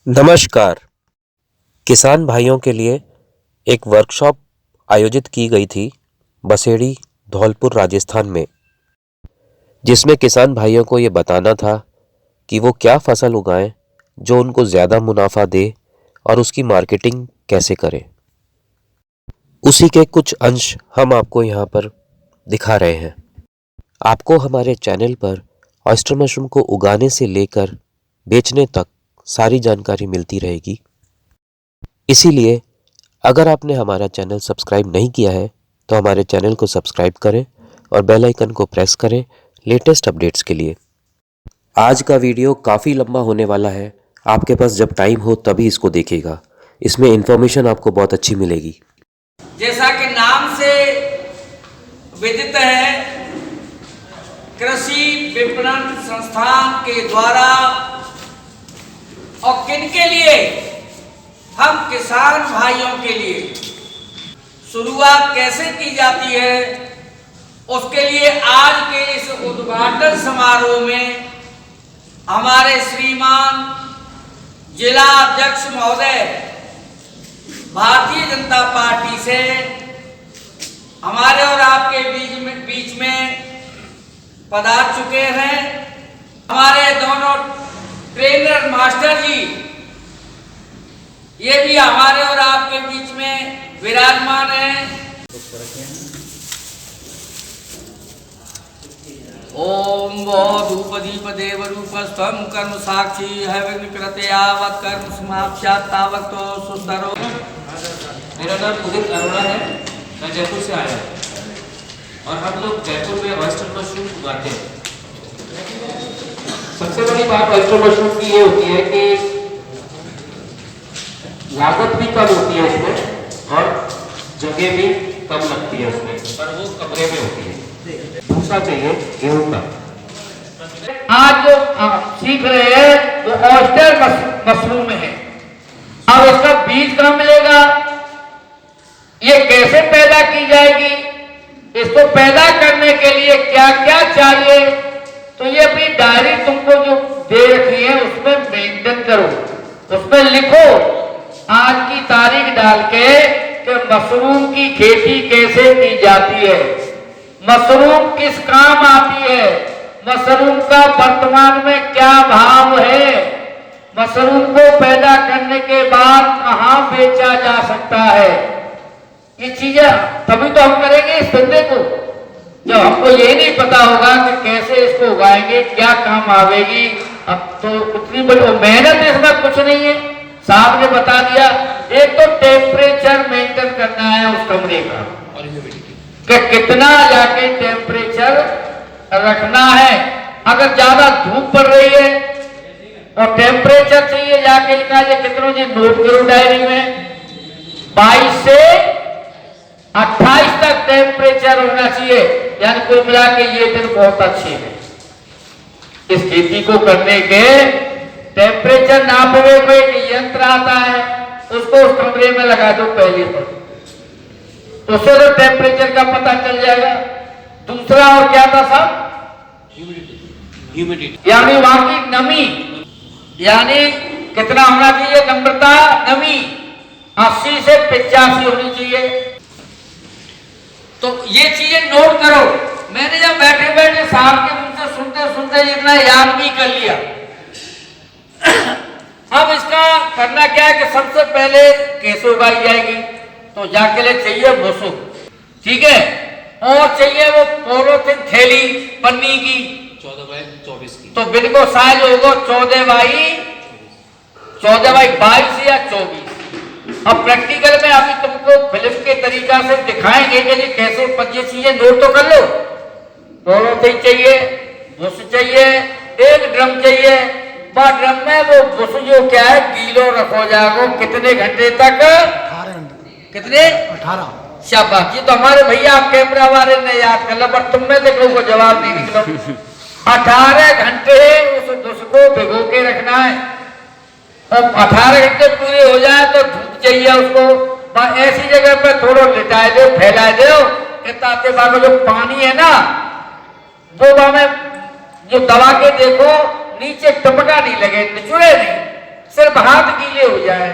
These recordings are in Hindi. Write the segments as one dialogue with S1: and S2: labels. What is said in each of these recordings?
S1: नमस्कार। किसान भाइयों के लिए एक वर्कशॉप आयोजित की गई थी बसेड़ी, धौलपुर, राजस्थान में, जिसमें किसान भाइयों को ये बताना था कि वो क्या फसल उगाएं जो उनको ज़्यादा मुनाफा दे और उसकी मार्केटिंग कैसे करें। उसी के कुछ अंश हम आपको यहाँ पर दिखा रहे हैं। आपको हमारे चैनल पर ऑयस्टर मशरूम को उगाने से लेकर बेचने तक सारी जानकारी मिलती रहेगी। इसीलिए अगर आपने हमारा चैनल सब्सक्राइब नहीं किया है तो हमारे चैनल को सब्सक्राइब करें और बेल आइकन को प्रेस करें लेटेस्ट अपडेट्स के लिए। आज का वीडियो काफ़ी लंबा होने वाला है। आपके पास जब टाइम हो तभी इसको देखिएगा। इसमें इंफॉर्मेशन आपको बहुत अच्छी मिलेगी।
S2: जैसा कि नाम से विदित है, कृषि विपणन संस्थान के द्वारा और किनके लिए, हम किसान भाइयों के लिए शुरुआत कैसे की जाती है, उसके लिए आज के इस उद्घाटन समारोह में हमारे श्रीमान जिला अध्यक्ष महोदय भारतीय जनता पार्टी से हमारे और आपके बीच में पधार चुके हैं। हमारे दोनों ट्रेनर मास्टर जी ये भी हमारे और आपके बीच में विराजमान हैं। ओम वो धूप दीप देव रूप स्वयं कर्म साक्षी है विकृत यावत कर्म समाप्त तावत तो सुस्तरो।
S3: मेरा नाम उदित अरोड़ा है, मैं जयपुर से आया हूँ और हम लोग जयपुर में ऑयस्टर मशरूम उगाते हैं। सबसे बड़ी बात ऑयस्टर मशरूम की ये होती है कि लागत भी कम होती है इसमें और जगह भी कम लगती है उसमें, पर वो कमरे में होती है। दूसरा चाहिए गेहूं का।
S2: आज जो सीख रहे हैं वो ऑयस्टर मशरूम है। अब इसका बीज कहाँ मिलेगा, ये कैसे पैदा की जाएगी, इसको पैदा करने के लिए क्या क्या चाहिए, तो ये अपनी डायरी तुमको जो दे रखी है उसमें मेंटेन करो, उसमें लिखो आज की तारीख डाल के कि मशरूम की खेती कैसे की जाती है, मशरूम किस काम आती है, मशरूम का वर्तमान में क्या भाव है, मशरूम को पैदा करने के बाद कहां बेचा जा सकता है। ये चीजें तभी तो हम करेंगे इस धंधे को, जब हमको ये नहीं पता होगा कि कैसे इसको उगाएंगे, क्या काम आवेगी। अब तो उतनी बड़ी मेहनत इसमें कुछ नहीं है, साहब ने बता दिया। एक तो टेम्परेचर मेंटेन करना है उस कमरे का, कि कितना जाके टेम्परेचर रखना है। अगर ज्यादा धूप पड़ रही है और टेम्परेचर चाहिए जाके लिखा है कितनों जी नोट करो डायरी में, 22 से 28 तक टेम्परेचर होना चाहिए। यानी कुल मिला के ये दिन बहुत अच्छे हैं इस खेती को करने के। टेम्परेचर नापने को एक यंत्र आता है, उसको उस कमरे में लगा दो पहले पर, उससे तो टेम्परेचर का पता चल जाएगा। दूसरा और क्या था साहब, ह्यूमिडिटी, यानी वहां की नमी, यानी कितना होना चाहिए नम्रता, नमी 80 से 85 होनी चाहिए। तो ये चीजें नोट करो। मैंने जब बैठे बैठे साहब के मुंह से सुनते सुनते इतना याद भी कर लिया। अब इसका करना क्या है कि सबसे पहले कैसे उगाई जाएगी, तो जाके ले चाहिए भूसो, ठीक है, और चाहिए वो पॉलीथिन थैली पन्नी की
S3: 14 बाई 24 की,
S2: तो बिल्कुल साइज होगा 14 बाई 22 या 24। अब प्रैक्टिकल में अभी तुमको फिल्म के तरीका से दिखाएंगे कि ये कैसे ये चीजें नोट तो कर लो। पॉलीथिन चाहिए, भूस चाहिए, एक ड्रम चाहिए, ड्रम में वो भूस जो क्या है गीलो रखो जाएगा कितने घंटे तक,
S4: 18 घंटे।
S2: कितने,
S4: 18।
S2: शाबाश, ये तो हमारे भैया आप कैमरा वाले ने याद कर लो, पर तुमने देखो को जवाब नहीं निकलो। 18 घंटे उस भूस को भिगो के रखना है। अब 18 घंटे पूरे हो जाए तो धूप चाहिए उसको, ऐसी जगह पे थोड़ा लिटाए दो, फैलाए दो, ताकि बाकी जो पानी है ना वो में जो दबा के देखो नीचे टपका नहीं लगे, निचुड़े नहीं, सिर्फ हाथ की हो जाए।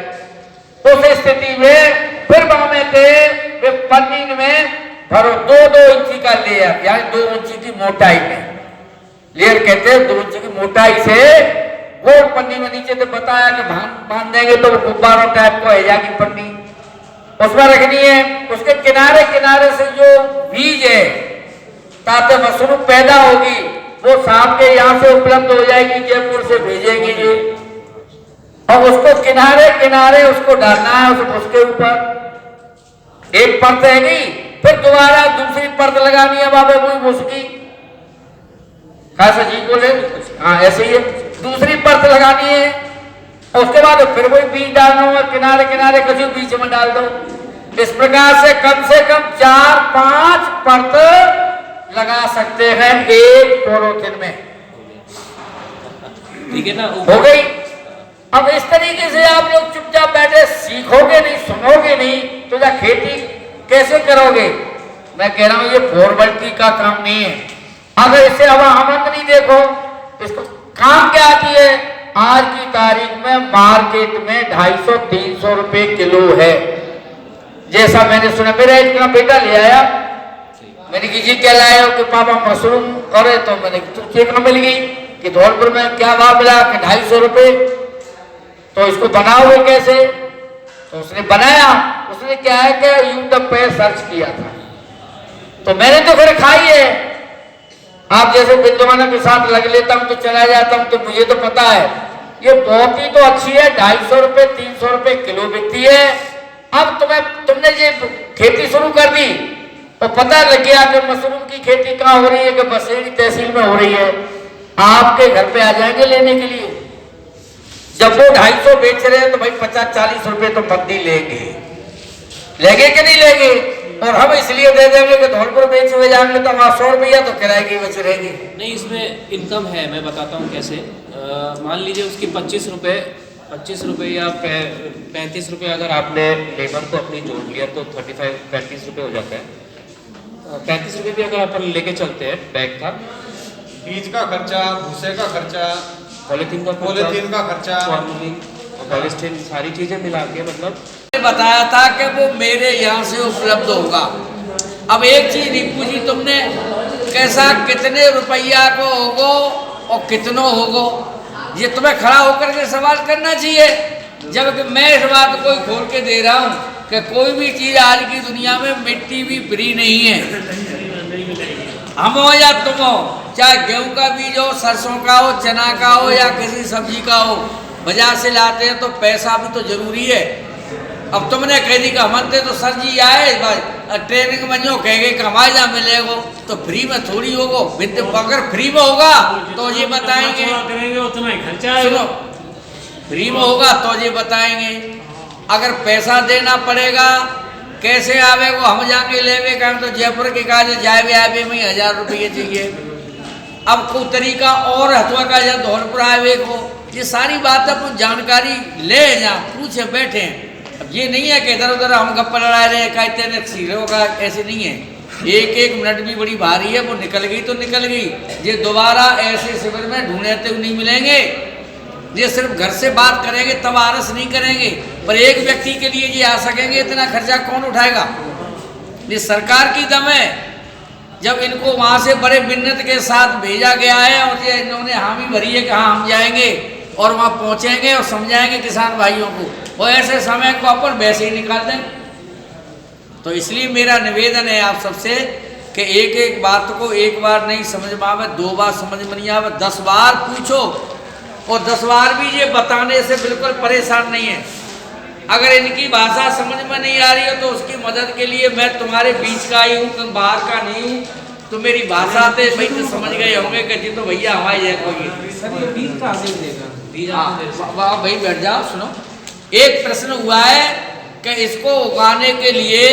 S2: उस स्थिति में फिर बामे थे वे पन्नी में भरो 2-2 इंची का लेयर, यानी 2 इंची की मोटाई में। लेयर कहते हैं 2 इंची की मोटाई से वो पन्नी में नीचे से बताया कि बांध देंगे तो गुब्बारों टाइप को है जाएगी पन्नी, उसमें रखनी है। उसके किनारे किनारे से जो बीज है ताकि मशरूम पैदा होगी वो शाम के यहाँ से उपलब्ध हो जाएगी, जयपुर से भेजेंगे जी, और उसको किनारे किनारे उसको डालना है। उसके ऊपर एक परत है गई, फिर दोबारा दूसरी परत लगानी है बाबा कोई उसकी खासा जी बोले, हाँ ऐसे ही है, दूसरी परत लगानी है। उसके बाद फिर वही बीज डालना होगा, किनारे किनारे कभी बीच में डाल दो। इस प्रकार से कम 4-5 परत लगा सकते हैं एक पॉलीथिन में,
S3: ठीक है ना,
S2: हो गई। अब इस तरीके से आप लोग चुपचाप बैठे सीखोगे नहीं, सुनोगे नहीं तो या खेती कैसे करोगे। मैं कह रहा हूं ये फॉर्मेलिटी का काम नहीं है। अगर इसे अब आमदनी देखो, इसको काम क्या आती है, आज की तारीख में मार्केट में 250-300 रुपए किलो है। जैसा मैंने सुना, मेरा एक बेटा ले आया, मैंने कि जी क्या लाए हो कि पापा मशरूम, अरे तो मैंने चेक मिल गई कि धौलपुर में क्या भाव मिला कि 250 रुपए, तो इसको बनाओगे कैसे। तो उसने बनाया, उसने क्या है कि यूट्यूब पे सर्च किया था, तो मैंने तो फिर खाई है। आप जैसे विद्वानों के साथ लग लेता हूं तो चला जाता हूं, तो मुझे तो पता है ये बहुत ही तो अच्छी है, 250 रुपए 300 रुपए किलो बिकती है। अब तुमने ये खेती शुरू कर दी तो पता लग गया कि मशरूम की खेती कहाँ हो रही है, कि बसेड़ी तहसील में हो रही है, आपके घर पे आ जाएंगे लेने के लिए। जब वो 250 बेच रहे हैं तो भाई 50-40 रुपए तो बंदी लेंगे कि नहीं लेंगे, और हम इसलिए दे देंगे कि धौलपुर बेच हुए जाएंगे तो वहां 100 रुपया तो किराए की बच रहेगी।
S3: नहीं, इसमें इनकम है, मैं बताता हूँ कैसे। मान लीजिए उसकी 25 रुपये या 35 रुपये अगर आपने लेबर को अपनी जोड़ लिया तो 35 रुपये हो जाता है। 35 रुपये भी अगर अपन लेके चलते हैं बैग का,
S4: बीज का खर्चा, भूसे का खर्चा,
S3: पॉलीथीन का
S4: खर्चा,
S3: पॉलीस्टीन, सारी चीजें मिला के मतलब
S2: बताया था कि वो मेरे यहाँ से उपलब्ध होगा। अब एक चीज नहीं पूछी तुमने, कैसा कितने रुपया को होगो और कितनो होगो, ये तुम्हें खड़ा होकर के सवाल करना चाहिए। जबकि मैं इस बात को खोल के दे रहा हूँ कि कोई भी चीज आज की दुनिया में मिट्टी भी फ्री नहीं है। हम हो या तुम हो, चाहे गेहूं का बीज हो, सरसों का हो, चना का हो या किसी सब्जी का हो, बाजार से लाते हैं तो पैसा भी तो जरूरी है। अब तुमने कह दी कि हमते तो सर जी आए ट्रेनिंग में जो कहेंगे कि हमारे यहाँ मिलेगा तो फ्री में थोड़ी होगा। अगर फ्री में होगा तो ये बताएंगे, सुनो फ्री में होगा तो ये बताएंगे। अगर पैसा देना पड़ेगा कैसे आवेगो, हम जाके लेवे का तो जयपुर के काज जाए आवे में 1000 रुपये चाहिए। अब कोई तरीका और हथुआ का या धौलपुर आवे को, ये सारी बात अपन जानकारी ले जा पूछे बैठे। अब ये नहीं है कि इधर उधर हम गप्पा लड़ा रहे कहते हैं सीरो का, ऐसे नहीं है। एक मिनट भी बड़ी भारी है, वो निकल गई तो निकल गई। ये दोबारा ऐसे शिविर में ढूंढते हुए नहीं मिलेंगे। ये सिर्फ घर से बात करेंगे तब आरस नहीं करेंगे, पर एक व्यक्ति के लिए ये आ सकेंगे, इतना खर्चा कौन उठाएगा। ये सरकार की दम है। जब इनको वहाँ से बड़े मिन्नत के साथ भेजा गया है और ये इन्होंने हामी भरी है कि हाँ हम जाएंगे और वहाँ पहुँचेंगे और समझाएंगे किसान भाइयों को, वो ऐसे समय को अपन वैसे ही निकाल दें। तो इसलिए मेरा निवेदन है आप सबसे कि एक बात को एक बार नहीं समझ में आवे, 2 बार समझ में नहीं आवे, 10 बार पूछो, और 10 बार भी ये बताने से बिल्कुल परेशान नहीं है। अगर इनकी भाषा समझ में नहीं आ रही है तो उसकी मदद के लिए मैं तुम्हारे बीच का ही हूँ, बाहर का नहीं हूँ। तो मेरी भाषा से भाई तो समझ गए होंगे कि जी तो भैया हमारी है कोई। भाई बैठ जाओ, सुनो। एक प्रश्न हुआ है कि इसको उगाने के लिए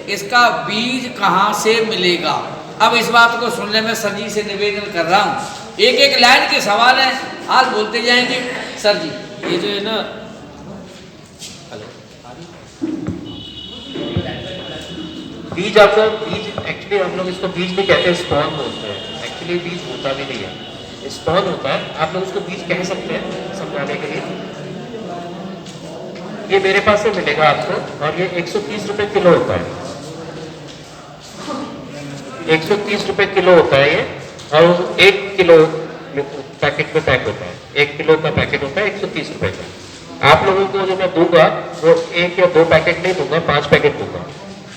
S2: इसका बीज कहाँ से मिलेगा। अब इस बात को सुनने में सर जी से निवेदन कर रहा हूँ, एक लाइन के सवाल है, आज बोलते जाएंगे। सर जी
S3: ये जो है ना,
S4: बीज आपको बीज एक्चुअली हम लोग इसको बीज भी कहते हैं, स्पॉन बोलते हैं। एक्चुअली बीज होता भी नहीं है, स्पॉन होता है। आप लोग उसको बीज कह सकते हैं समझाने के लिए। ये मेरे पास से मिलेगा आपको, और ये 130 रुपए किलो होता है। 130 रुपए किलो होता है ये, और 1 किलो पैकेट में पैक होता है। 1 किलो का पैकेट होता है 130 रुपए का। आप लोगों को जो मैं दूंगा वो 1 या 2 पैकेट नहीं दूंगा, 5 पैकेट दूंगा।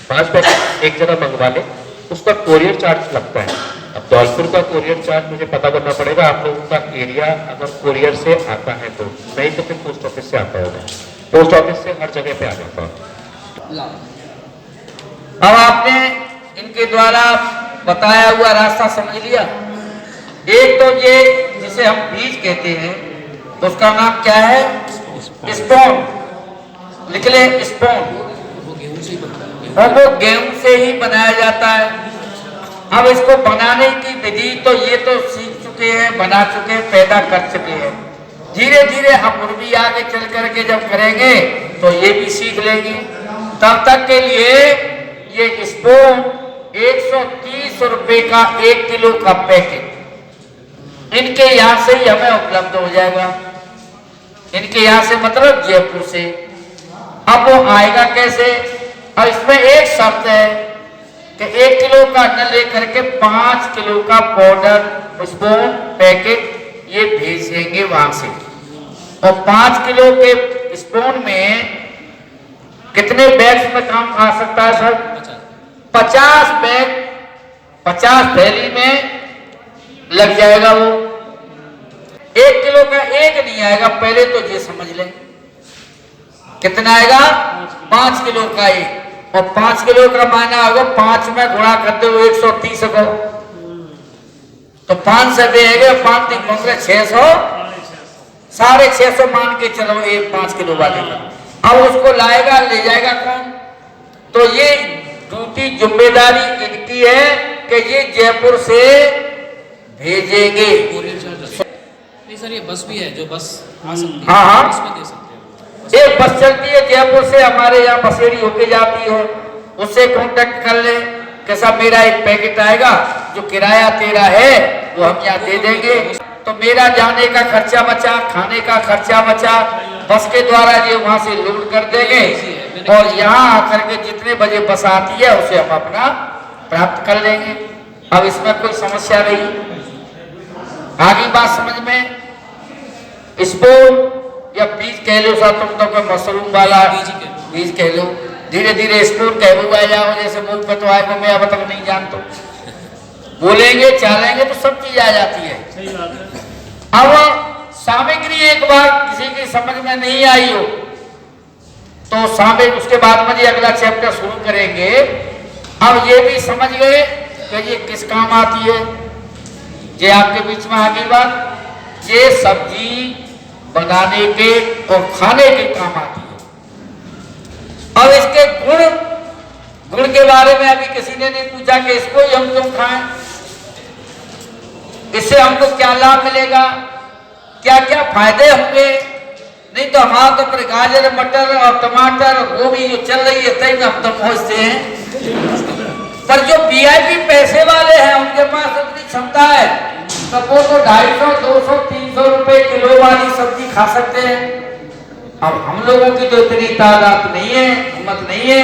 S4: 5 पैकेट एक जगह मंगवा ले, उसका कोरियर चार्ज लगता है। अब धौलपुर का कोरियर चार्ज मुझे पता करना पड़ेगा, आप लोगों का एरिया अगर कोरियर से आता है तो, नहीं तो फिर पोस्ट ऑफिस से आता होगा। पोस्ट ऑफिस से हर जगह पे आ जाता है।
S2: अब आपने इनके द्वारा बताया हुआ रास्ता समझ लिया। एक तो ये जिसे हम बीज कहते हैं, तो उसका नाम क्या है? स्पोन। लिख ले, स्पोन। और वो गेहूं से ही बनाया जाता है। अब इसको बनाने की विधि तो ये तो सीख चुके हैं, बना चुके हैं, पैदा कर चुके हैं। धीरे धीरे हम भी आगे चल करके जब करेंगे तो ये भी सीख लेंगे। तब तक के लिए ये स्पोन 130 रुपए का 1 किलो का पैकेट इनके यहाँ से ही हमें उपलब्ध हो जाएगा। इनके यहाँ से मतलब जयपुर से। अब वो आएगा कैसे? और इसमें एक शर्त है कि 1 किलो का न लेकर के 5 किलो का पाउडर स्पून पैकेट ये भेजेंगे वहां से। और 5 किलो के स्पून में कितने बैग्स में काम आ सकता है सर? 50 बैग, 50 थैली में लग जाएगा। वो 1 किलो का एक नहीं आएगा, पहले तो ये समझ लें। कितना आएगा? 5 किलो का एक। और 5 किलो का मायना होगा 5 में गुणा करते हुए 130 को, तो 5 से देंगे 5 दिन पंद्रह 600, 650 मान के चलो एक 5 किलो वाले का। अब उसको लाएगा, ले जाएगा कौन? तो ये ड्यूटी जिम्मेदारी इनकी है कि ये जयपुर से भेजेंगे।
S3: नहीं सर, ये बस भी है जो बस आ सकती है।
S2: हाँ हाँ,
S3: इसमें दे सकते हैं।
S2: एक बस चलती है जयपुर से, हमारे यहाँ बसेड़ी होके जाती है। उससे कांटेक्ट कर ले कि साहब मेरा एक पैकेट आएगा, जो किराया तेरा है वो हम यहाँ दे देंगे। तो मेरा जाने का खर्चा बचा, खाने का खर्चा बचा, बस के द्वारा ये वहां से लोड कर देंगे। और यहाँ आकर के जितने बजे बस आती है उसे हम अपना प्राप्त कर लेंगे। अब इसमें कोई समस्या नहीं। आगे बात समझ में? स्पून या बीज कह लो सर, तुम तो कोई मशरूम वाला बीज कह लो। धीरे धीरे स्पून कह जाओ, जैसे मुंह पे तो आएगा, मैं अब तक नहीं जानता। बोलेंगे चालेंगे तो सब चीज आ जाती है। अब सामग्री एक बार किसी की समझ में नहीं आई हो तो सामग्री, उसके बाद में अगला चैप्टर शुरू करेंगे। अब ये भी समझ गए कि ये किस काम आती है। ये आपके बीच में आगे बात, ये सब्जी बनाने के और खाने के काम आती है। अब इसके गुण के बारे में अभी किसी ने नहीं पूछा कि इसको ही हम क्यों खाएं, इससे हमको क्या लाभ मिलेगा, क्या क्या फायदे होंगे। नहीं तो हमारा तो फिर गाजर मटर और टमाटर और गोभी जो चल रही है तई में हम तो पहुंचते हैं। पर जो वीआईपी पैसे वाले हैं उनके पास उतनी क्षमता है, तो वो तो 250, 200, 300 रुपए किलो वाली सब्जी खा सकते हैं। अब हम लोगों की तो इतनी तादाद नहीं है, हिम्मत नहीं है,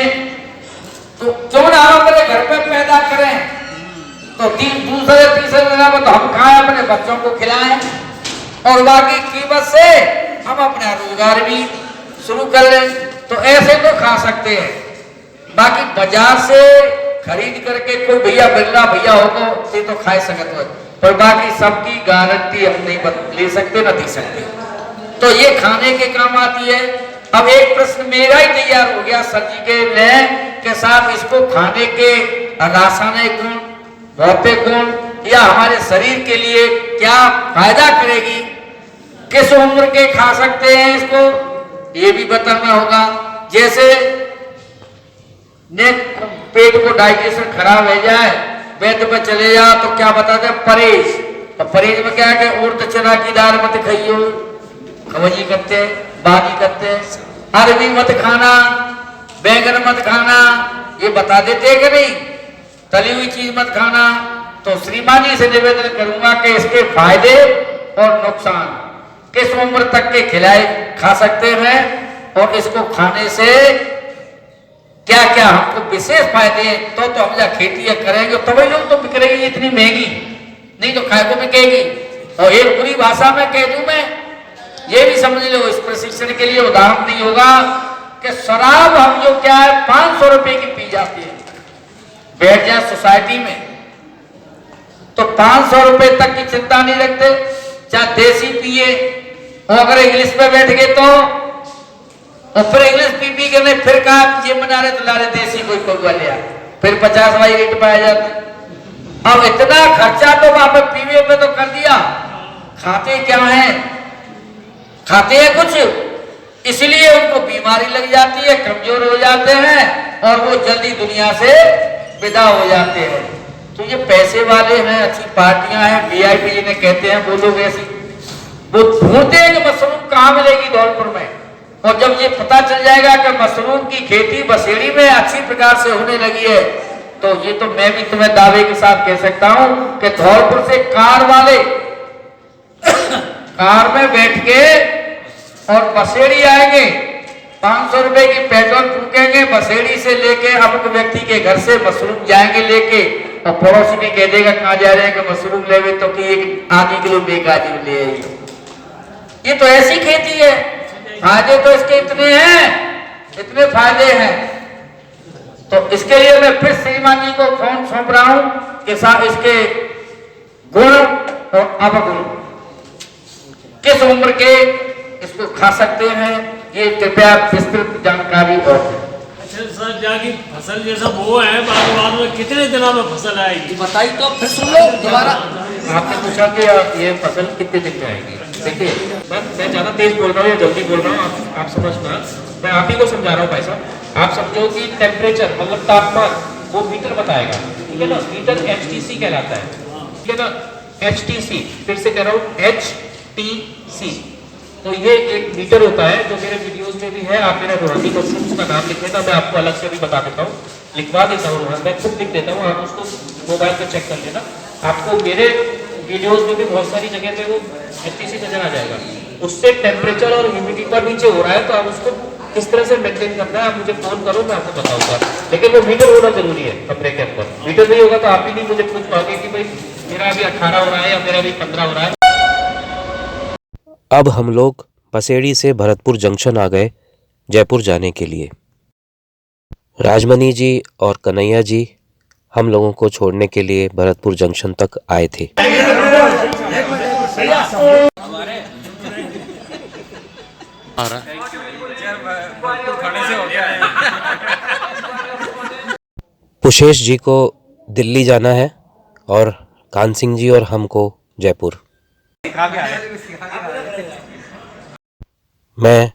S2: तो क्यों ना हम अपने घर पे पैदा करें। तो दूसरे तीसरे दिन तो हम खाएं, अपने बच्चों को खिलाएं, और बाकी कीमत से हम अपना रोजगार भी शुरू कर लें। तो ऐसे तो खा सकते हैं। बाकी बाजार से खरीद करके कोई भैया बिरला भैया होगा ये तो खा सकते हो, पर बाकी सबकी गारंटी हम नहीं ले सकते, न दे सकते। तो ये खाने के काम आती है। अब एक प्रश्न मेरा ही तैयार हो गया सर जी के लिए कि साहब इसको खाने के रासायनिक गुण, भौतिक गुण या हमारे शरीर के लिए क्या फायदा करेगी, किस उम्र के खा सकते हैं इसको, ये भी बताना होगा। जैसे पेट को डाइजेशन खराब हो जाए, वैद्य पे चले जाओ तो क्या बताते हैं? परहेज। तो परहेज में क्या है कि उड़द चना की दाल मत खाइयो, खवजी करते हैं, बागी करते हैं, अरबी मत खाना, बैंगन मत खाना, ये बता देते हैं कि नहीं, तली हुई चीज मत खाना। तो श्रीमान जी से निवेदन करूंगा कि इसके फायदे और नुकसान किस उम्र तक के खिलाए खा सकते हैं, और इसको खाने से क्या क्या हमको विशेष फायदे हैं, तो हम या खेती या करेंगे तभी लोग तो बिक रही है इतनी महंगी, नहीं तो खाए को बिकेगी। और एक पूरी भाषा में कह दूं मैं, ये भी समझ लो, इस प्रशिक्षण के लिए उदाहरण नहीं होगा कि शराब हम जो क्या है 500 रुपए की पी जाती है, बैठ जाए सोसाइटी में तो 500 रुपए तक की चिंता नहीं रखते, चाहे देसी पिए, और अगर इंग्लिश में बैठ गए तो, और फिर इंग्लिश पी के नहीं, फिर कहा ये बना रहे तो ला रहे देसी कोई पगवा लिया, फिर 50 वाली रेट पाया जाते। अब इतना खर्चा तो वहां पे पीवे पे तो कर दिया, खाते क्या है, खाते हैं कुछ, इसलिए उनको बीमारी लग जाती है, कमजोर हो जाते हैं और वो जल्दी दुनिया से विदा हो जाते हैं। तो ये पैसे वाले हैं, अच्छी पार्टियां हैं, वीआईपी जिन्हें कहते हैं, वो लोग ऐसी वो ढूंढते हैं कि मशरूम कहाँ मिलेगी धौलपुर में, और जब ये पता चल जाएगा कि मशरूम की खेती बसेड़ी में अच्छी प्रकार से होने लगी है, तो ये तो मैं भी तुम्हें दावे के साथ कह सकता हूं कि धौलपुर से कार वाले कार में बैठ के और बसेड़ी आएंगे, 500 रुपए की पेट्रोल फूकेंगे, बसेड़ी से लेके अमुक व्यक्ति के घर से मशरूम जाएंगे लेके, और पड़ोसी भी कह देगा कहाँ जा रहे हैं कि मशरूम लेवे, तो कि एक आधी किलो बेकाजी ले आइए। ये तो ऐसी खेती है, फायदे तो इसके इतने हैं, इतने फायदे हैं। तो इसके लिए मैं फिर श्रीमान जी को फोन सौंप रहा हूं कि साहब इसके गुण और अवगुण, किस उम्र के इसको खा सकते हैं, ये कृपया विस्तृत जानकारी और।
S5: अच्छा सर, जाके फसल जैसा वो है, बाद में कितने दिनों में फसल आएगी
S2: बताइए तो फिर सुन लो दोबारा।
S4: आपने पूछा कि ये फसल कितने दिन में आएगी। देखिए मैं ज़्यादा तेज बोल रहा हूँ या जल्दी बोल रहा हूँ, आप समझना, मैं आप ही को समझा रहा हूँ भाई साहब। आप समझो कि टेम्परेचर मतलब तापमान वो मीटर बताएगा, ठीक है ना, मीटर HTC कहलाता है, ठीक है ना, HTC, फिर से कह रहा हूँ HTC। तो ये एक मीटर होता है जो मेरे वीडियोस में भी है, आप मेरा रोहानी मशरूम्स का नाम लिख लेना, मैं आपको अलग से भी बता देता हूँ, लिखवा देता हूँ, मैं खुद लिख देता हूँ, आप उसको मोबाइल पर चेक कर लेना, आपको मेरे वीडियोस में भी बहुत सारी जगह पे वो HTC नजर आ जाएगा। उससे टेम्परेचर और ह्यूमिडिटी पर नीचे हो रहा है, तो आप उसको किस तरह से मेंटेन करना है, आप मुझे फोन करो, मैं आपको बताऊंगा, लेकिन वो मीटर होना जरूरी है कमरे के अंदर। मीटर नहीं होगा तो आप ही नहीं मुझे पूछ पाओगे कि भाई मेरा अभी 18 हो रहा है या मेरा अभी 15 हो रहा है।
S1: अब हम लोग बसेड़ी से भरतपुर जंक्शन आ गए जयपुर जाने के लिए। राजमणि जी और कन्हैया जी हम लोगों को छोड़ने के लिए भरतपुर जंक्शन तक आए थे। पुशेश जी को दिल्ली जाना है और कान सिंह जी और हमको जयपुर। मैं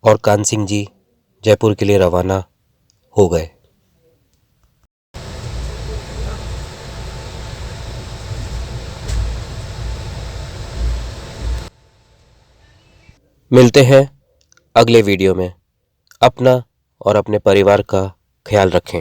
S1: और कान सिंह जी जयपुर के लिए रवाना हो गए। मिलते हैं अगले वीडियो में। अपना और अपने परिवार का ख्याल रखें।